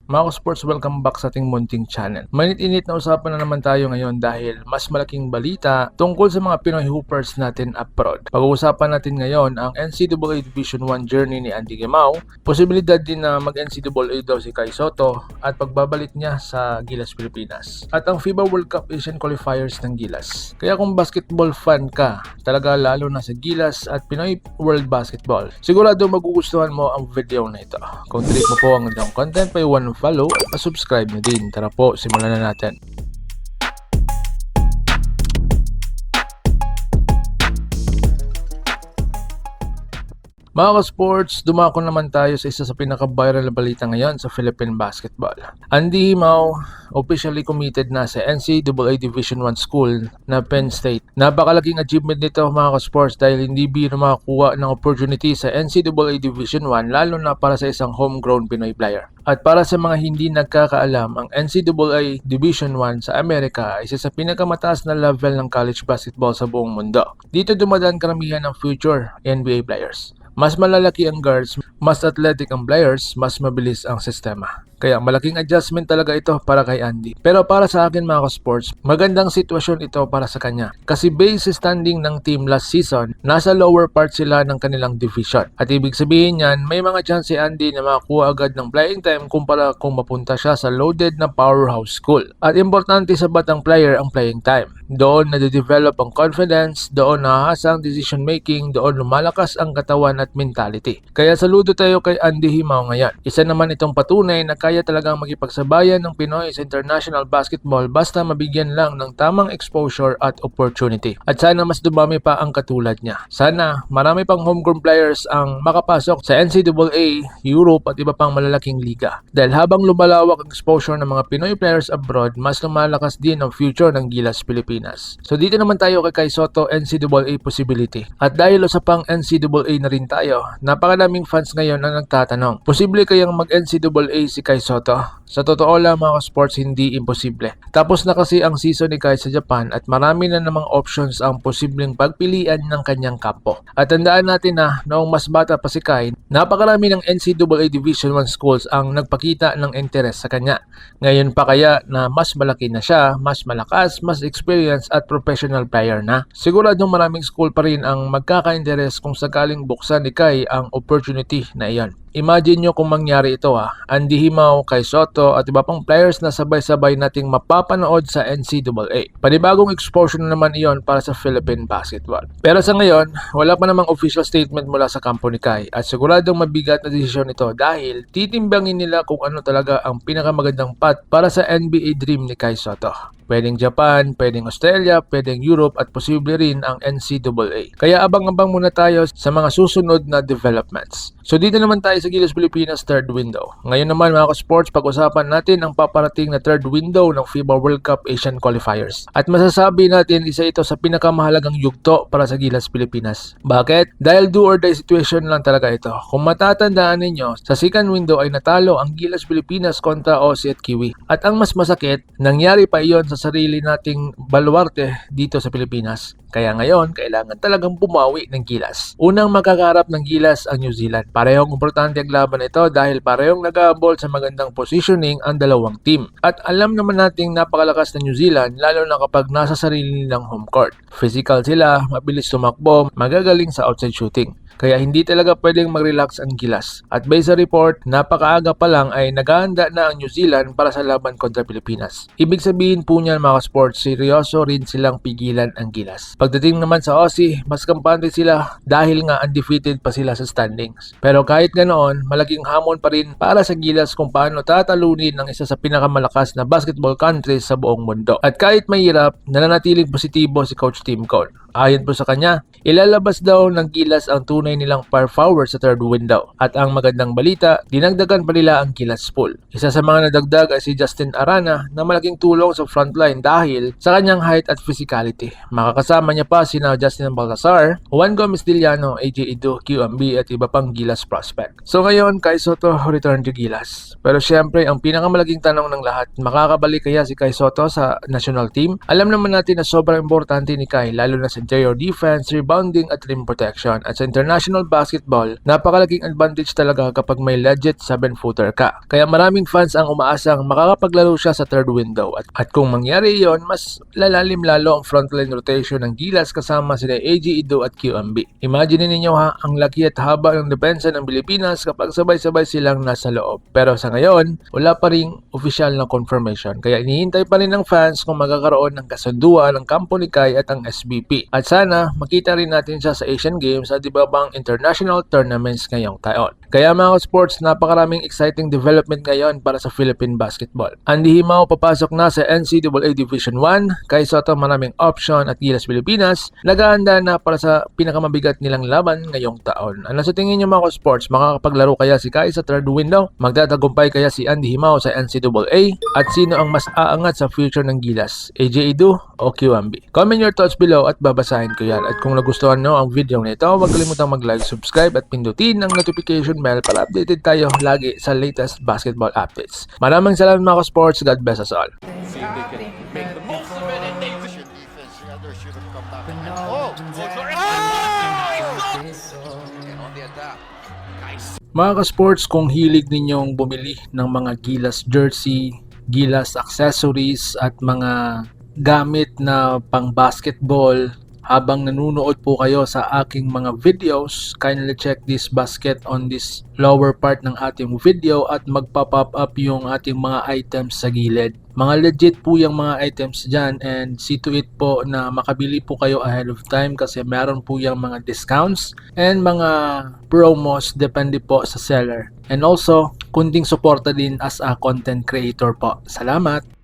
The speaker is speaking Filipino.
Mga sports, welcome back sa ating munting channel. Mainit-init na usapan na naman tayo ngayon dahil mas malaking balita tungkol sa mga Pinoy Hoopers natin abroad. Pag-uusapan natin ngayon ang NCAA Division 1 journey ni Andy Gemao, posibilidad din na mag-NCAA daw si Kai Sotto at pagbabalik niya sa Gilas, Pilipinas. At ang FIBA World Cup Asian Qualifiers ng Gilas. Kaya kung basketball fan ka, talaga lalo na sa Gilas at Pinoy World Basketball, sigurado magugustuhan mo ang video na ito. Kung trip mo po ang ganitong content, paiwan follow at subscribe na din. Tara po, simulan na natin. Mga ka-sports, dumako naman tayo sa isa sa pinaka-viral na balita ngayon sa Philippine basketball. Andy Gemao officially committed na sa NCAA Division 1 school na Penn State. Napakalaking achievement nito mga ka-sports dahil hindi biro makakuha ng opportunity sa NCAA Division 1 lalo na para sa isang homegrown Pinoy player. At para sa mga hindi nagkakaalam, ang NCAA Division 1 sa Amerika ay isa sa pinakamataas na level ng college basketball sa buong mundo. Dito dumadaan karamihan ng future NBA players. Mas malalaki ang guards, mas athletic ang players, mas mabilis ang sistema. Kaya malaking adjustment talaga ito para kay Andy. Pero para sa akin mga ka-sports, magandang sitwasyon ito para sa kanya. Kasi base standing ng team last season, nasa lower part sila ng kanilang division. At ibig sabihin yan, may mga chance si Andy na makakuha agad ng playing time kumpara kung mapunta siya sa loaded na powerhouse school. At importante sa batang player ang playing time. Doon nade-develop ang confidence, doon nahahasa ang decision making, doon lumalakas ang katawan at mentality. Kaya saludo tayo kay Andy Gemao ngayon. Isa naman itong patunay na kaya talagang makipagsabayan ng Pinoy sa international basketball basta mabigyan lang ng tamang exposure at opportunity. At sana mas dumami pa ang katulad niya. Sana marami pang homegrown players ang makapasok sa NCAA, Europe at iba pang malalaking liga. Dahil habang lumalawak ang exposure ng mga Pinoy players abroad, mas lumalakas din ang future ng Gilas, Pilipinas. So dito naman tayo kay Kai Sotto, NCAA possibility. At dahil sa pang NCAA na rin tayo, napakaraming fans ngayon ang nagtatanong, posible kayang mag-NCAA si Kai Sotto? Sa totoo lang mga sports, hindi imposible. Tapos na kasi ang season ni Kai sa Japan at marami na namang options ang posibleng pagpilian ng kanyang kampo. At tandaan natin na noong mas bata pa si Kai, napakarami ng NCAA Division 1 schools ang nagpakita ng interes sa kanya. Ngayon pa kaya na mas malaki na siya, mas malakas, mas experienced at professional player na. Siguradong maraming school pa rin ang magkaka-interes kung sakaling buksan ni Kai ang opportunity na iyon. Imagine nyo kung mangyari ito Andy Gemao, Kai Sotto at iba pang players na sabay-sabay nating mapapanood sa NCAA. Panibagong exposure na naman iyon para sa Philippine basketball. Pero sa ngayon, wala pa namang official statement mula sa kampo ni Kai at siguradong mabigat na desisyon ito dahil titimbangin nila kung ano talaga ang pinakamagandang path para sa NBA dream ni Kai Sotto. Pwedeng Japan, pwedeng Australia, pwedeng Europe at posible rin ang NCAA. Kaya abang-abang muna tayo sa mga susunod na developments. So dito naman tayo sa Gilas, Pilipinas third window. Ngayon naman mga ka-sports, pag-usapan natin ang paparating na third window ng FIBA World Cup Asian Qualifiers. At masasabi natin isa ito sa pinakamahalagang yugto para sa Gilas, Pilipinas. Bakit? Dahil do or die situation lang talaga ito. Kung matatandaan ninyo, sa second window ay natalo ang Gilas, Pilipinas kontra Aussie at Kiwi. At ang mas masakit, nangyari pa iyon sa sarili nating baluarte dito sa Pilipinas. Kaya ngayon, kailangan talagang bumawi ng Gilas. Unang makakaharap ng Gilas ang New Zealand. Parehong importante ang laban ito dahil parehong nag-aabol sa magandang positioning ang dalawang team. At alam naman nating napakalakas ng New Zealand lalo na kapag nasa sarili nilang home court. Physical sila, mabilis tumakbo, magagaling sa outside shooting. Kaya hindi talaga pwedeng mag-relax ang Gilas. At based sa report, napakaaga pa lang ay naghahanda na ang New Zealand para sa laban kontra Pilipinas. Ibig sabihin po niyan mga sports, seryoso rin silang pigilan ang Gilas. Pagdating naman sa Aussie, mas kampante sila dahil nga undefeated pa sila sa standings. Pero kahit ganoon, malaking hamon pa rin para sa Gilas kung paano tatalunin ng isa sa pinakamalakas na basketball countries sa buong mundo. At kahit mahirap, nananatiling positibo si Coach Tim Cone. Ayon po sa kanya, ilalabas daw ng Gilas ang tunay nilang firepower sa third window. At ang magandang balita, dinagdagan pa nila ang Gilas pool. Isa sa mga nadagdag ay si Justin Arana na malaking tulong sa frontline dahil sa kanyang height at physicality. Makakasama niya pa sina Justin Baltasar, Juan Gomez Diliano, AJ Ido, QMB at iba pang Gilas prospect. So ngayon, Kai Sotto return to Gilas. Pero syempre, ang pinakamalaking tanong ng lahat, makakabalik kaya si Kai Sotto sa national team? Alam naman natin na sobrang importante ni Kai lalo na sa sa interior defense, rebounding at rim protection. At sa international basketball, napakalaking advantage talaga kapag may legit 7-footer ka. Kaya maraming fans ang umaasang makakapaglaro siya sa third window. At kung mangyari yon, mas lalalim lalo ang frontline rotation ng Gilas kasama sina AG Ido at QMB. Imagine ninyo ha, ang laki at haba ng depensa ng Pilipinas kapag sabay-sabay silang nasa loob. Pero sa ngayon, wala pa ring opisyal na confirmation. Kaya inihintay pa rin ng fans kung magkakaroon ng kasunduan ng kampo ni Kai at ang SBP. At sana makita rin natin siya sa Asian Games at iba pang international tournaments ngayong taon. Kaya mga sports, napakaraming exciting development ngayon para sa Philippine basketball. Andy Himaw papasok na sa NCAA Division 1, Kai Sotto maraming option at Gilas Pilipinas naghahanda na para sa pinakamabigat nilang laban ngayong taon. Ano sa tingin niyo mga sports, makakapaglaro kaya si Kai sa third window? Magtatagumpay kaya si Andy Himaw sa NCAA? At sino ang mas aangat sa future ng Gilas? AJ Ido o QMB? Comment your thoughts below at babasahin ko yan. At kung nagustuhan nyo ang video nito, huwag kalimutang mag-like, subscribe at pindutin ang notification bell para updated tayo lagi sa latest basketball updates. Maraming salamat mga sports. God bless us all. See if they can make the most of it, and they should defense. The other should have come back. Oh! And on the attack. Nice. Mga ka-sports, kung hilig ninyong bumili ng mga Gilas jersey, Gilas accessories at mga gamit na pang basketball habang nanunood po kayo sa aking mga videos, kindly check this basket on this lower part ng ating video at magpa-pop up yung ating mga items sa gilid. Mga legit po yung mga items dyan and see to it po na makabili po kayo ahead of time kasi meron po yung mga discounts and mga promos depende po sa seller. And also, kunting suporta din as a content creator po. Salamat!